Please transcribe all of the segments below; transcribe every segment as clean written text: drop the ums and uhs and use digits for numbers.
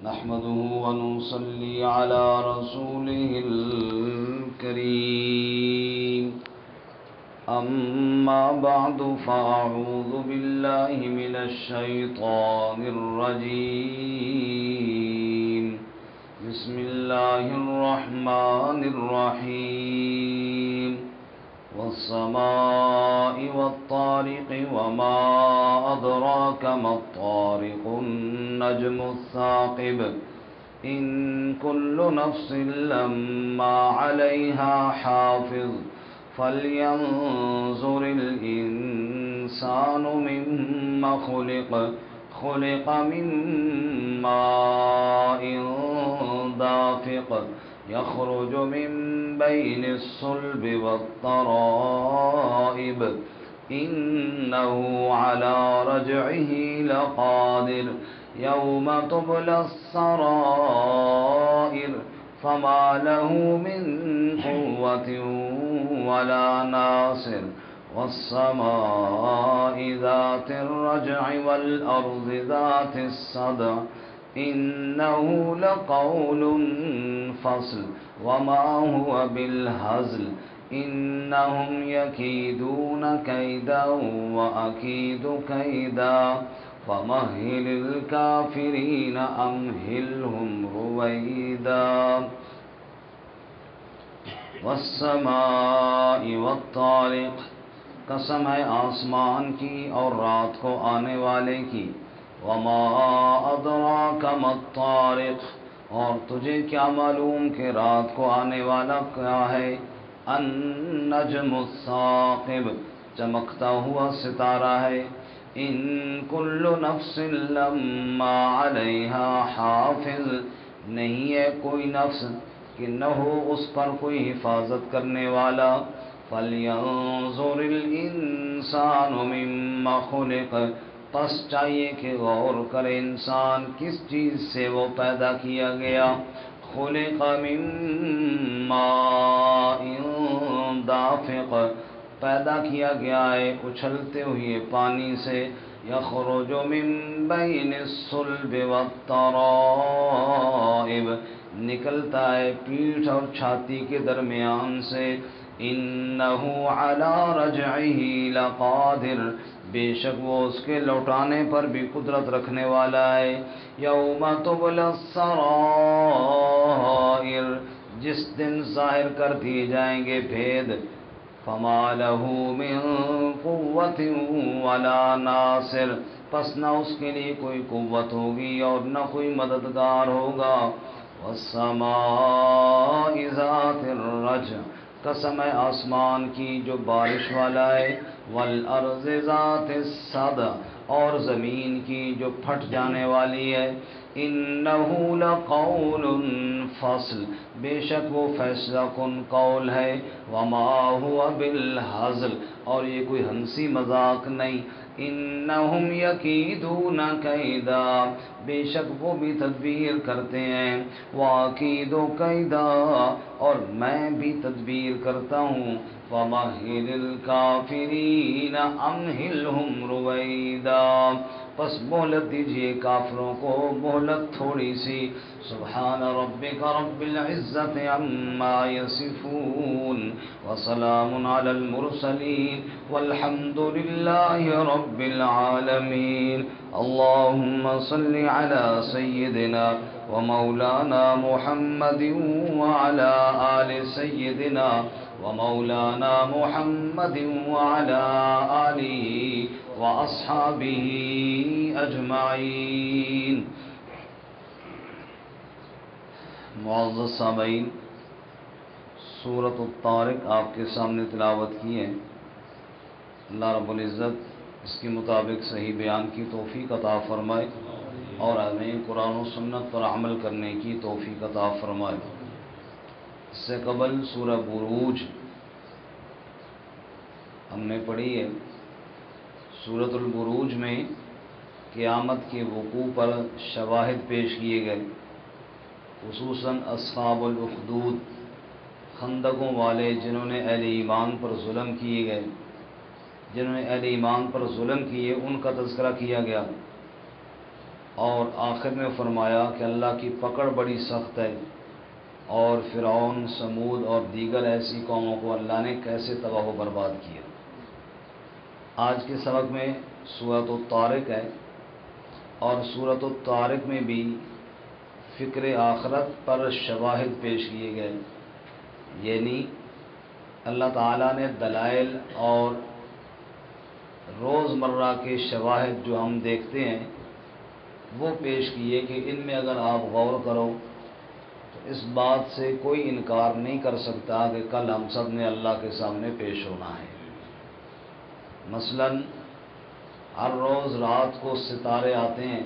نحمده ونصلي على رسوله الكريم أما بعد فأعوذ بالله من الشيطان الرجيم بسم الله الرحمن الرحيم والسماء والطارق وما أدراك ما الطارق النجم الثاقب إن كل نفس لما عليها حافظ فلينظر الإنسان مما خلق من ماء دافق يخرج من بين الصلب والترائب إنه على رجعه لقادر يوم تبلى السرائر فما له من قوة ولا ناصر والسماء ذات الرجع والأرض ذات الصدع إنه لقول فصل وما هو بالهزل إنهم يكيدون كيدا وأكيد كيدا فمهل الكافرين أمهلهم رويدا والسماء والطارق قسم ہے آسمان کی اور رات کو آنے والے کی وما ادراک ما الطارق اور تجھے کیا معلوم کہ رات کو آنے والا کیا ہے النجم الثاقب چمکتا ہوا ستارہ ہے ان کل نفس لما علیہا حافظ نہیں ہے کوئی نفس کہ نہ ہو اس پر کوئی حفاظت کرنے والا فَلْيَنظُرِ الْإِنسَانُ مِمَّا خُلِقَ پس چاہیے کہ غور کرے انسان کس چیز سے وہ پیدا کیا گیا خُلِقَ مِن مَّاءٍ دَافِقٍ پیدا کیا گیا ہے اچھلتے ہوئے پانی سے یخرج من بین الصلب والترائب نکلتا ہے پیٹھ اور چھاتی کے درمیان سے انہ علی رجعہ لقادر بے شک وہ اس کے لوٹانے پر بھی قدرت رکھنے والا ہے یوم تبلی السرائر جس دن ظاہر کر دیے جائیں گے بھید فما لہ من قوت ولا ناصر پس نہ اس کے لیے کوئی قوت ہوگی اور نہ کوئی مددگار ہوگا والسماء ذات الرجع قسم ہے آسمان کی جو بارش والا ہے والارض ذات الصدع اور زمین کی جو پھٹ جانے والی ہے انہ لقول فصل بے شک وہ فیصلہ کن قول ہے وما هو بالہزل اور یہ کوئی ہنسی مذاق نہیں انہم یکیدون کیدا بے شک وہ بھی تدبیر کرتے ہیں واکید کیدا اور میں بھی تدبیر کرتا ہوں ومہل الکافرین امہلہم رویدا پس مہلت دیجئے کافروں کو مہلت تھوڑی سی سبحان ربک رب العزت عما یصفون وسلام علی المرسلین والحمد للہ رب العالمین اللہم صل علی سیدنا ومولانا محمد وعلى آل سيدنا ومولانا محمد وعلى آله وأصحابه أجمعين معزز سامعین سورۃ الطارق آپ کے سامنے تلاوت کی ہے اللہ رب العزت اس کے مطابق صحیح بیان کی توفیق عطا فرمائے اور ہمیں قرآن و سنت پر عمل کرنے کی توفیق عطا فرمائے اس سے قبل سورہ بروج ہم نے پڑھی ہے سورۃ البروج میں قیامت کے وقوع پر شواہد پیش کیے گئے خصوصاً اصحاب الاخدود خندقوں والے جنہوں نے اہل ایمان پر ظلم کیے گئے جنہوں نے اہل ایمان پر ظلم کیے ان کا تذکرہ کیا گیا اور آخر میں فرمایا کہ اللہ کی پکڑ بڑی سخت ہے، اور فرعون، سمود اور دیگر ایسی قوموں کو اللہ نے کیسے تباہ و برباد کیا۔ آج کے سبق میں سورۃ الطارق ہے، اور سورۃ الطارق میں بھی فکر آخرت پر شواہد پیش کیے گئے، یعنی اللہ تعالیٰ نے دلائل اور روزمرہ کے شواہد جو ہم دیکھتے ہیں وہ پیش کیے کہ ان میں اگر آپ غور کرو تو اس بات سے کوئی انکار نہیں کر سکتا کہ کل ہم سب نے اللہ کے سامنے پیش ہونا ہے۔ مثلا ہر روز رات کو ستارے آتے ہیں،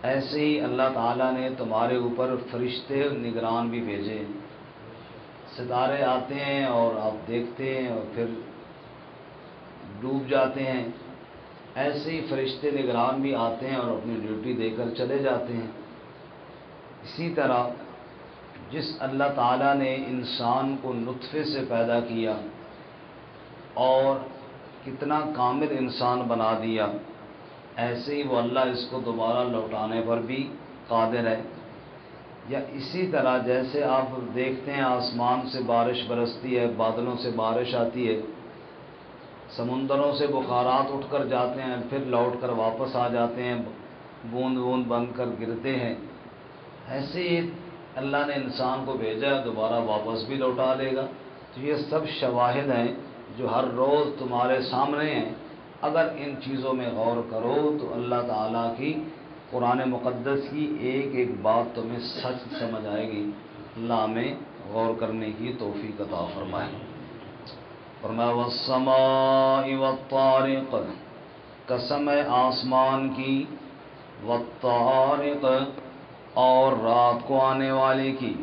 ایسے ہی اللہ تعالیٰ نے تمہارے اوپر فرشتے نگران بھی بھیجے ہیں۔ ستارے آتے ہیں اور آپ دیکھتے ہیں اور پھر ڈوب جاتے ہیں، ایسے ہی فرشتے نگران بھی آتے ہیں اور اپنی ڈیوٹی دے کر چلے جاتے ہیں۔ اسی طرح جس اللہ تعالیٰ نے انسان کو نطفے سے پیدا کیا اور کتنا کامل انسان بنا دیا، ایسے ہی وہ اللہ اس کو دوبارہ لوٹانے پر بھی قادر ہے۔ یا اسی طرح جیسے آپ دیکھتے ہیں آسمان سے بارش برستی ہے، بادلوں سے بارش آتی ہے، سمندروں سے بخارات اٹھ کر جاتے ہیں، پھر لوٹ کر واپس آ جاتے ہیں، بوند بوند بن کر گرتے ہیں، ایسے ہی اللہ نے انسان کو بھیجا ہے، دوبارہ واپس بھی لوٹا لے گا۔ تو یہ سب شواہد ہیں جو ہر روز تمہارے سامنے ہیں۔ اگر ان چیزوں میں غور کرو تو اللہ تعالیٰ کی قرآن مقدس کی ایک ایک بات تمہیں سچ سمجھ آئے گی۔ اللہ ہمیں غور کرنے کی توفیق عطا فرمائے۔ فرمایا والسماء والطارق، قسم ہے آسمان کی، والطارق اور رات کو آنے والے کی۔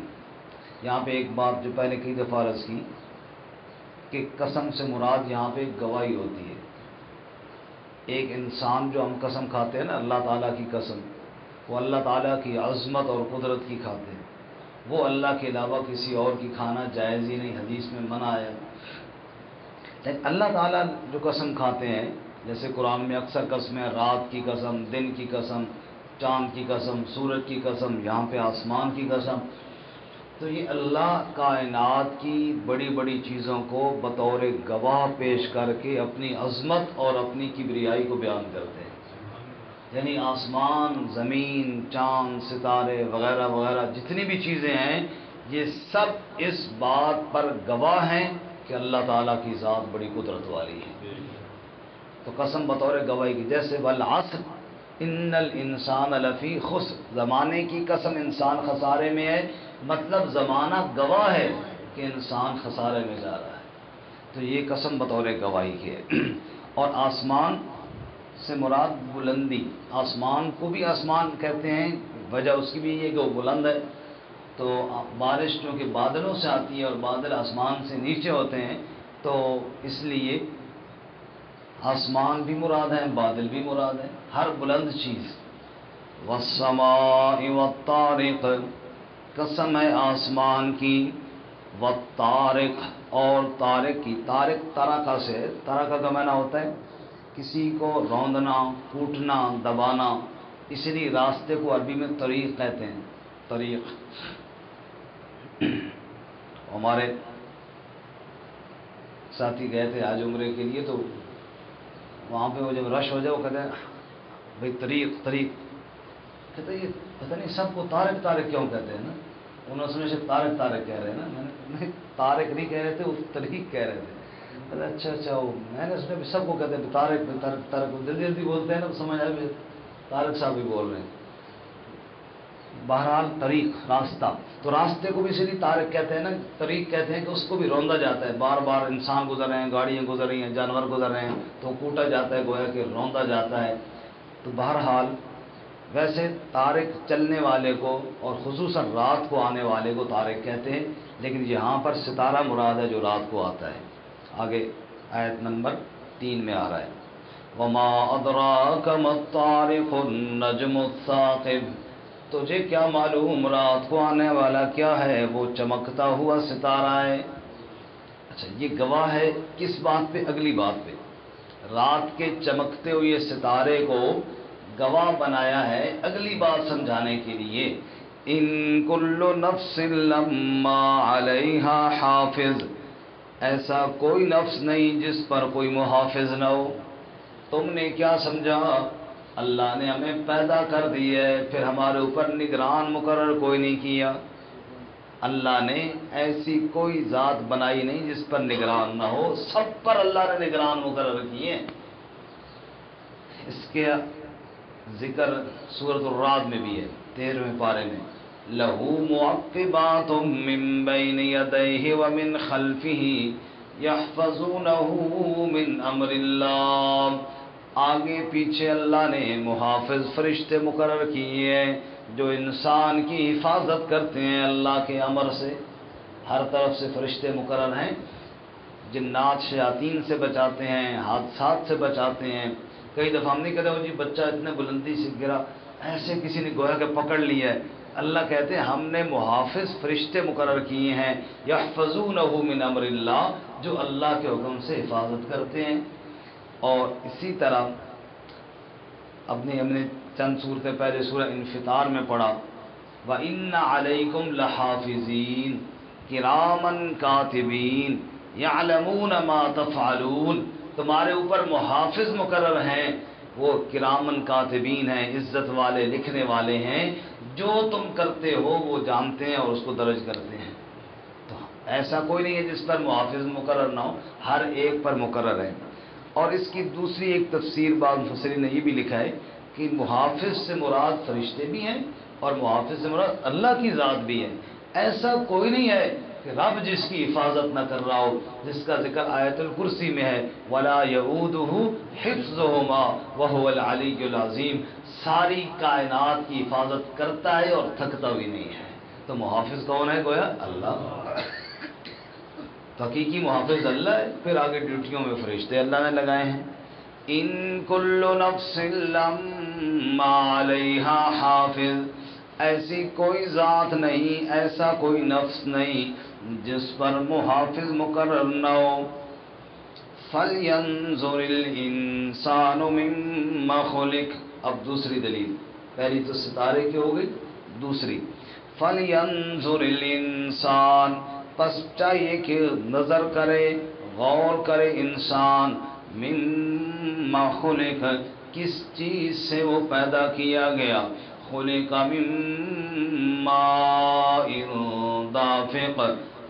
یہاں پہ ایک بات جو پہلے کئی دفعہ عرض کی کہ قسم سے مراد یہاں پہ گواہی ہوتی ہے۔ ایک انسان جو ہم قسم کھاتے ہیں نا اللہ تعالیٰ کی قسم، وہ اللہ تعالیٰ کی عظمت اور قدرت کی کھاتے ہیں، وہ اللہ کے علاوہ کسی اور کی کھانا جائز ہی نہیں، حدیث میں منع ہے۔ لیکن اللہ تعالیٰ جو قسم کھاتے ہیں، جیسے قرآن میں اکثر قسمیں، رات کی قسم، دن کی قسم، چاند کی قسم، سورج کی قسم، یہاں پہ آسمان کی قسم، تو یہ اللہ کائنات کی بڑی بڑی چیزوں کو بطور گواہ پیش کر کے اپنی عظمت اور اپنی کبریائی کو بیان کرتے ہیں۔ یعنی آسمان، زمین، چاند، ستارے وغیرہ وغیرہ جتنی بھی چیزیں ہیں، یہ سب اس بات پر گواہ ہیں کہ اللہ تعالیٰ کی ذات بڑی قدرت والی ہے۔ تو قسم بطور گواہی کی، جیسے والعصر ان الانسان لفی خسر، زمانے کی قسم انسان خسارے میں ہے، مطلب زمانہ گواہ ہے کہ انسان خسارے میں جا رہا ہے۔ تو یہ قسم بطور گواہی کی ہے۔ اور آسمان سے مراد بلندی، آسمان کو بھی آسمان کہتے ہیں، وجہ اس کی بھی یہ کہ وہ بلند ہے۔ تو بارش چونکہ بادلوں سے آتی ہے اور بادل آسمان سے نیچے ہوتے ہیں، تو اس لیے آسمان بھی مراد ہے، بادل بھی مراد ہے، ہر بلند چیز۔ والسماء والطارق، قسم ہے آسمان کی، والطارق اور طارق کی۔ طارق طرقہ سے، طرقہ کا معنی ہوتا ہے کسی کو روندنا، کوٹنا، دبانا، اسی لیے راستے کو عربی میں طریق کہتے ہیں، طریق۔ ہمارے ساتھی گئے تھے آج عمرے کے لیے، تو وہاں پہ وہ جب رش ہو جائے وہ کہتے ہیں بھائی طریق طریق، کہتے ہیں یہ پتہ نہیں سب کو طارق طارق کیوں کہتے ہیں نا، انہوں نے سمجھا سے طارق طارق کہہ رہے ہیں نا، میں نے نہیں، طارق نہیں کہہ رہے تھے، وہ طریق کہہ رہے تھے۔ کہتے اچھا اچھا، وہ میں نے سمجھا سب کو کہتے ہیں طارق طارق طارق، جلدی جلدی بولتے ہیں نا تو سمجھ آئے طارق صاحب بھی بول رہے ہیں۔ بہرحال طریق راستہ، تو راستے کو بھی اسی لیے طارق کہتے ہیں نا، طریق کہتے ہیں کہ اس کو بھی روندا جاتا ہے، بار بار انسان گزر رہے ہیں، گاڑیاں گزر رہی ہیں، جانور گزر رہے ہیں، تو کوٹا جاتا ہے، گویا کہ روندا جاتا ہے۔ تو بہرحال ویسے طارق چلنے والے کو اور خصوصاً رات کو آنے والے کو طارق کہتے ہیں، لیکن یہاں پر ستارہ مراد ہے جو رات کو آتا ہے۔ آگے آیت نمبر 3 میں آ رہا ہے وما ادراک ما الطارق النجم الثاقب، تجھے کیا معلوم رات کو آنے والا کیا ہے، وہ چمکتا ہوا ستارہ ہے۔ اچھا، یہ گواہ ہے کس بات پہ؟ اگلی بات پہ، رات کے چمکتے ہوئے ستارے کو گواہ بنایا ہے اگلی بات سمجھانے کے لیے. ان کل نفس لما علیہا حافظ، ایسا کوئی نفس نہیں جس پر کوئی محافظ نہ ہو. تم نے کیا سمجھا اللہ نے ہمیں پیدا کر دی ہے پھر ہمارے اوپر نگران مقرر کوئی نہیں کیا؟ اللہ نے ایسی کوئی ذات بنائی نہیں جس پر نگران نہ ہو، سب پر اللہ نے نگران مقرر کیے. اس کے ذکر سورۃ الرعد میں بھی ہے 13ویں پارے میں. لہو معقبات من بین یدیہ ومن خلفہ یحفظونہ من امر اللہ، آگے پیچھے اللہ نے محافظ فرشتے مقرر کیے ہیں جو انسان کی حفاظت کرتے ہیں اللہ کے امر سے. ہر طرف سے فرشتے مقرر ہیں، جنات شیاطین سے بچاتے ہیں، حادثات سے بچاتے ہیں. کئی دفعہ ہم نہیں کہتے وہ جی بچہ اتنے بلندی سے گرا، ایسے کسی نے گویا کہ پکڑ لیا ہے. اللہ کہتے ہیں ہم نے محافظ فرشتے مقرر کیے ہیں، یحفظونہ من امر اللہ، جو اللہ کے حکم سے حفاظت کرتے ہیں. اور اسی طرح ہم نے چند صورتیں پہلے سورہ انفطار میں پڑھا وَإِنَّ عَلَيْكُمْ لَحَافِظِينَ كِرَامًا كَاتِبِينَ يَعْلَمُونَ مَا تَفْعَلُونَ، تمہارے اوپر محافظ مقرر ہیں، وہ کرامن کاتبین ہیں، عزت والے لکھنے والے ہیں، جو تم کرتے ہو وہ جانتے ہیں اور اس کو درج کرتے ہیں. تو ایسا کوئی نہیں ہے جس پر محافظ مقرر نہ ہو، ہر ایک پر مقرر ہے. اور اس کی دوسری ایک تفسیر بعض مفسرین نے یہ بھی لکھا ہے کہ محافظ سے مراد فرشتے بھی ہیں اور محافظ سے مراد اللہ کی ذات بھی ہے. ایسا کوئی نہیں ہے کہ رب جس کی حفاظت نہ کر رہا ہو، جس کا ذکر آیت الکرسی میں ہے وَلَا يَئُودُهُ حِفْظُهُمَا وَهُوَ الْعَلِيُّ الْعَظِيمُ، ساری کائنات کی حفاظت کرتا ہے اور تھکتا بھی نہیں ہے. تو محافظ کون ہے؟ گویا اللہ. تو حقیقی محافظ اللہ ہے، پھر آگے ڈیوٹیوں میں فرشتے اللہ نے لگائے ہیں. ان کل نفس لما علیہا حافظ، ایسی کوئی ذات نہیں، ایسا کوئی نفس نہیں جس پر محافظ مقرر نہ ہو. فَلْيَنظُرِ الْإِنسَانُ مِمَّا خُلِقَ، اب دوسری دلیل، پہلی تو ستارے کی ہو گئی، دوسری فَلْيَنظُرِ الْإِنسَانُ، پس چاہیے کہ نظر کرے، غور کرے انسان، مِمَّا خُلِقَ، کس چیز سے وہ پیدا کیا گیا. خُلِقَ مِن مَّاءٍ دَافِقٍ،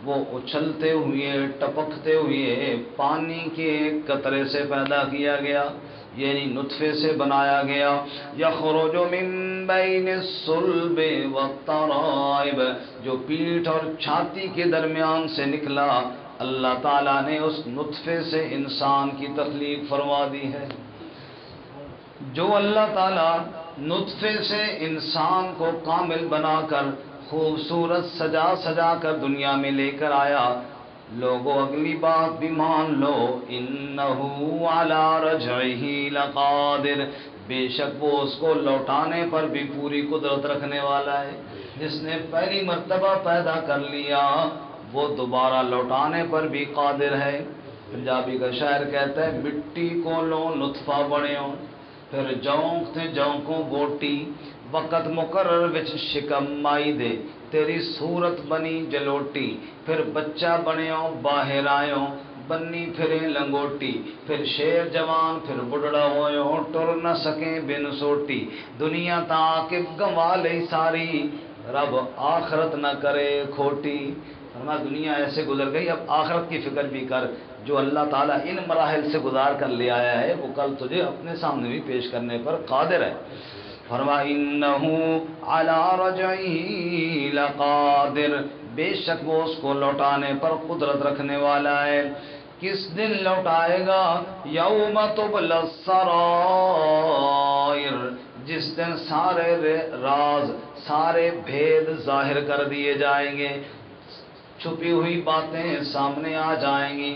وہ اچھلتے ہوئے ٹپکتے ہوئے پانی کے ایک قطرے سے پیدا کیا گیا، یعنی نطفے سے بنایا گیا. یخرج من بین الصلب والترائب، جو پیٹھ اور چھاتی کے درمیان سے نکلا. اللہ تعالیٰ نے اس نطفے سے انسان کی تخلیق فرما دی ہے. جو اللہ تعالیٰ نطفے سے انسان کو کامل بنا کر خوبصورت سجا سجا کر دنیا میں لے کر آیا، لوگوں اگلی بات بھی مان لو، انہو علی رجعہ لقادر، بے شک وہ اس کو لوٹانے پر بھی پوری قدرت رکھنے والا ہے. جس نے پہلی مرتبہ پیدا کر لیا وہ دوبارہ لوٹانے پر بھی قادر ہے. پنجابی کا شاعر کہتا ہے مٹی کو لو نطفہ بنیو، پھر جونک تے جونکوں گوٹی، وقت مقرر وچ شکم مائی دے، تیری صورت بنی جلوٹی، پھر بچہ بنیو باہر آیوں، بنی پھرے لنگوٹی، پھر شیر جوان پھر بڑھڑا ہویوں، ٹر نہ سکیں بن سوٹی، دنیا تاکب گنوا لئی ساری، رب آخرت نہ کرے کھوٹی. ہماری دنیا ایسے گزر گئی، اب آخرت کی فکر بھی کر. جو اللہ تعالیٰ ان مراحل سے گزار کر لے آیا ہے وہ کل تجھے اپنے سامنے بھی پیش کرنے پر قادر ہے. فرما انہو علی رجعہ لقادر، بے شک وہ اس کو لوٹانے پر قدرت رکھنے والا ہے. کس دن لوٹائے گا؟ یوم تبلی السرائر، جس دن سارے راز سارے بھید ظاہر کر دیے جائیں گے، چھپی ہوئی باتیں سامنے آ جائیں گی.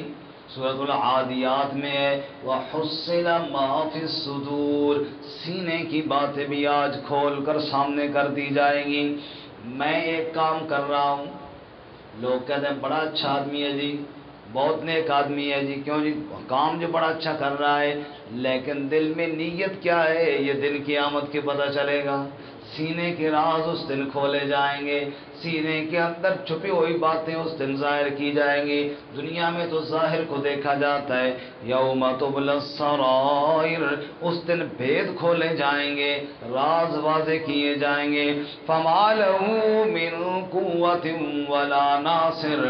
سورۃ العادیات میں ہے وَحُصِّلَ مَا فِي الصُّدُورِ، سینے کی باتیں بھی آج کھول کر سامنے کر دی جائیں گی. میں ایک کام کر رہا ہوں، لوگ کہتے ہیں بڑا اچھا آدمی ہے جی، بہت نیک آدمی ہے جی، کیوں جی کام جو بڑا اچھا کر رہا ہے، لیکن دل میں نیت کیا ہے یہ دن قیامت کے پتہ چلے گا۔ سینے کے راز اس دن کھولے جائیں گے، سینے کے اندر چھپی ہوئی باتیں اس دن ظاہر کی جائیں گی۔ دنیا میں تو ظاہر کو دیکھا جاتا ہے، یوم تبلی السرائر، اس دن بھید کھولے جائیں گے، راز واضح کیے جائیں گے۔ فما له من قوت ولا ناصر،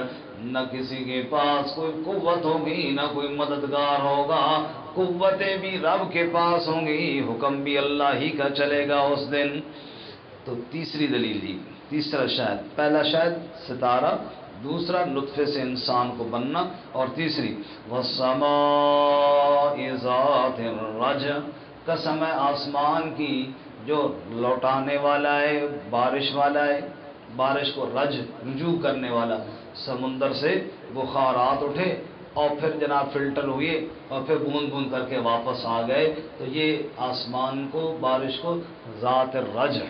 نہ کسی کے پاس کوئی قوت ہوگی نہ کوئی مددگار ہوگا، قوتیں بھی رب کے پاس ہوں گی، حکم بھی اللہ ہی کا چلے گا اس دن۔ تو تیسری دلیل دی، تیسرا شاید، پہلا شاید ستارہ، دوسرا نطفے سے انسان کو بننا، اور تیسری والسماء ذات الرجع، قسم ہے آسمان کی جو لوٹانے والا ہے، بارش والا ہے، بارش کو رجوع کرنے والا، سمندر سے بخارات اٹھے اور پھر جناب فلٹر ہوئے اور پھر بوند بوند کر کے واپس آ گئے، تو یہ آسمان کو، بارش کو ذات الرجع۔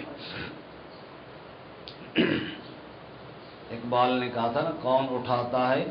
اقبال نے کہا تھا نا، کون اٹھاتا ہے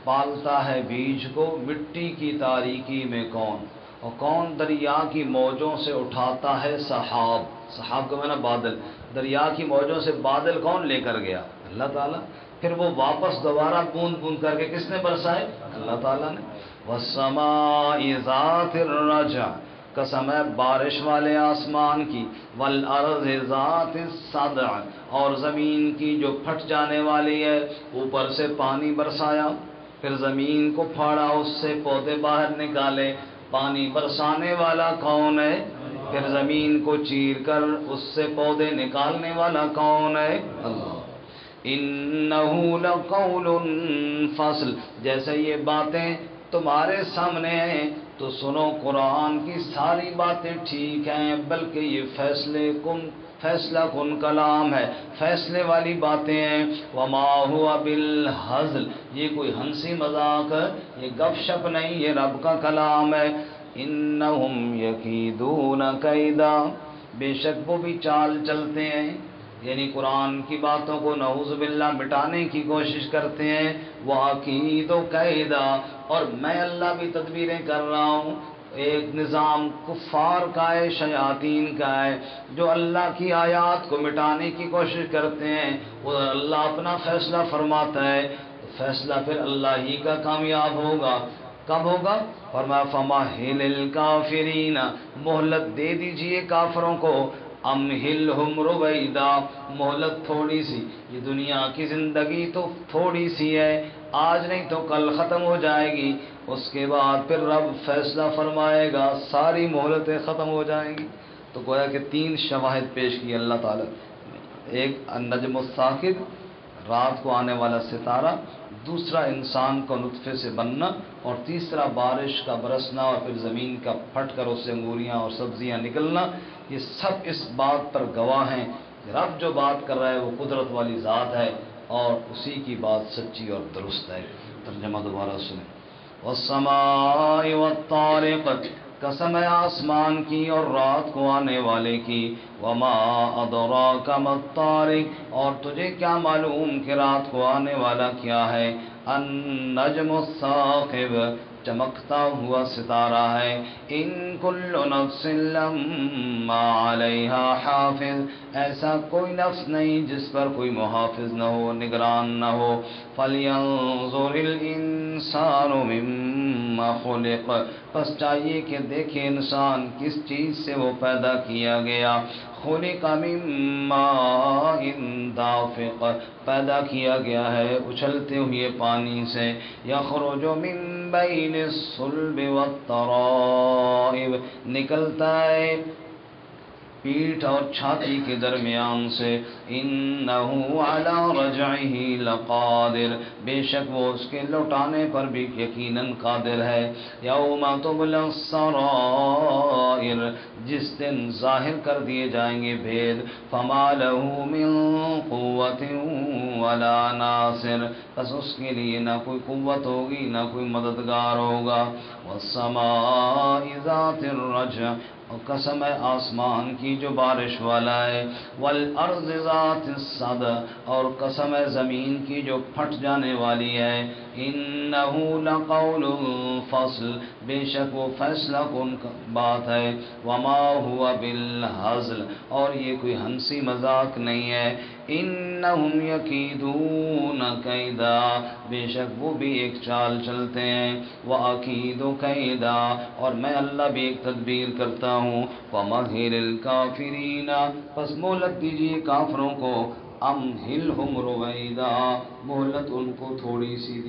پالتا ہے بیج کو مٹی کی تاریکی میں کون، اور کون دریا کی موجوں سے اٹھاتا ہے سحاب، سحاب کا معنی بادل، دریا کی موجوں سے بادل کون لے کر گیا؟ اللہ تعالیٰ، پھر وہ واپس دوبارہ بوند بوند کر کے کس نے برسائے؟ اللہ تعالیٰ نے۔ والسماء ذات الرجع، قسم ہے بارش والے آسمان کی، والارض ذات الصدع، اور زمین کی جو پھٹ جانے والی ہے، اوپر سے پانی برسایا پھر زمین کو پھاڑا، اس سے پودے باہر نکالے، پانی برسانے والا کون ہے؟ پھر زمین کو چیر کر اس سے پودے نکالنے والا کون ہے؟ اللہ۔ انہ لقول فصل، جیسے یہ باتیں تمہارے سامنے ہیں تو سنو، قرآن کی ساری باتیں ٹھیک ہیں، بلکہ یہ فیصلہ کن کلام ہے، فیصلے والی باتیں ہیں۔ وما ہوا بالہزل، یہ کوئی ہنسی مذاق، یہ گپ شپ نہیں، یہ رب کا کلام ہے۔ انہم یکیدون کیدا، بے شک وہ بھی چال چلتے ہیں، یعنی قرآن کی باتوں کو نعوذ باللہ مٹانے کی کوشش کرتے ہیں۔ وَأَكِيدُ كَيْدًا، اور میں اللہ بھی تدبیریں کر رہا ہوں۔ ایک نظام کفار کا ہے، شیاطین کا ہے، جو اللہ کی آیات کو مٹانے کی کوشش کرتے ہیں، وہ اللہ اپنا فیصلہ فرماتا ہے، فیصلہ پھر اللہ ہی کا کامیاب ہوگا۔ کب ہوگا؟ فرمایا فَمَهِّلِ الْكَافِرِينَ، مہلت دے دیجئے کافروں کو، امہلہم رویدا، مہلت تھوڑی سی، یہ دنیا کی زندگی تو تھوڑی سی ہے، آج نہیں تو کل ختم ہو جائے گی، اس کے بعد پھر رب فیصلہ فرمائے گا، ساری مہلتیں ختم ہو جائیں گی۔ تو گویا کہ تین شواہد پیش کی اللہ تعالیٰ، ایک النجم الثاقب، رات کو آنے والا ستارہ، دوسرا انسان کو نطفے سے بننا، اور تیسرا بارش کا برسنا اور پھر زمین کا پھٹ کر اس سے انگوریاں اور سبزیاں نکلنا۔ یہ سب اس بات پر گواہ ہیں، رب جو بات کر رہا ہے وہ قدرت والی ذات ہے، اور اسی کی بات سچی اور درست ہے۔ ترجمہ دوبارہ سنیں۔ والسماء والطارق، قسم ہے آسمان کی اور رات کو آنے والے کی۔ وما ادراک ما الطارق، اور تجھے کیا معلوم کہ رات کو آنے والا کیا ہے؟ النجم الثاقب، چمکتا ہوا ستارہ ہے۔ ان کل نفس لما علیہا حافظ، ایسا کوئی نفس نہیں جس پر کوئی محافظ نہ ہو، نگران نہ ہو۔ فلینظر الانسان مما خلق، پس چاہیے کہ دیکھے انسان کس چیز سے وہ پیدا کیا گیا۔ خلق من ماء دافق، پیدا کیا گیا ہے اچھلتے ہوئے پانی سے۔ یخرج من بین الصلب والترائب، نکلتا ہے پیٹھ اور چھاتی کے درمیان سے۔ انہو علی رجعہ لقادر، بے شک وہ اس کے لوٹانے پر بھی یقیناً قادر ہے۔ یوم تبلی السرائر، جس دن ظاہر کر دیے جائیں گے بھید۔ فما لہ من قوت ولا ناصر، بس اس کے لیے نہ کوئی قوت ہوگی نہ کوئی مددگار ہوگا۔ والسماء ذات الرجع، اور قسم ہے آسمان کی جو بارش والا ہے۔ والارض ذات الصدع، اور قسم ہے زمین کی جو پھٹ جانے والی ہے۔ انہ لقول فصل، بے شک وہ فیصلہ کن بات ہے، وما ہوا بالہزل، اور یہ کوئی ہنسی مذاق نہیں ہے، انہم یکیدون کیدا، بے شک وہ بھی ایک چال چلتے ہیں، وَأَكِيدُ کیدا، اور میں اللہ بھی ایک تدبیر کرتا ہوں، وَمَهِّلِ الْكَافِرِينَ، پس مہلت دیجیے کافروں کو، امہلہم رویدا، مہلت ان کو تھوڑی سی